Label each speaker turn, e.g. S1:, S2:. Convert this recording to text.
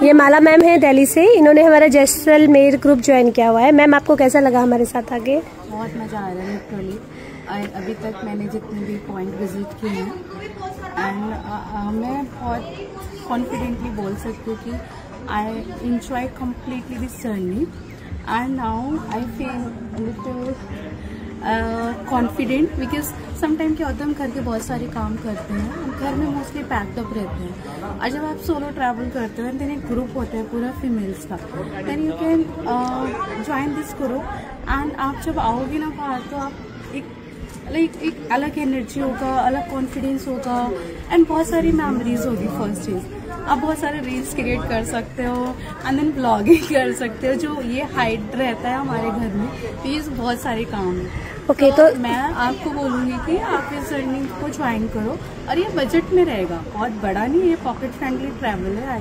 S1: ये माला मैम है दिल्ली से, इन्होंने हमारा जैसलमेर ग्रुप ज्वाइन किया हुआ है। मैम आपको कैसा लगा हमारे साथ आके?
S2: बहुत मज़ा आ रहा है लिटरली। अभी तक मैंने जितने भी पॉइंट विजिट किए हैं एंड मैं बहुत कॉन्फिडेंटली बोल सकती हूँ कि I enjoy completely this journey and now I feel little confident because sometime क्या होता है, हम घर के बहुत सारे काम करते हैं, हम घर में मोस्टली पैकअप रहते हैं, और जब आप सोलो ट्रैवल करते हो देन एक ग्रुप होता है पूरा फीमेल्स का, then you can join this group and आप जब आओगे ना बाहर तो आप एक अलग एनर्जी होगा, अलग कॉन्फिडेंस होगा एंड बहुत सारी मेमोरीज होगी। फर्स्ट चीज़ आप बहुत सारे रील्स क्रिएट कर सकते हो एंड देन ब्लॉगिंग कर सकते हो, जो ये हाइड रहता है हमारे घर में, तो ये बहुत सारे काम है।
S1: ओके, तो
S2: मैं आपको बोलूँगी कि आप इस जर्नी को ज्वाइन करो और ये बजट में रहेगा, बहुत बड़ा नहीं है, ये पॉकेट फ्रेंडली ट्रैवल है।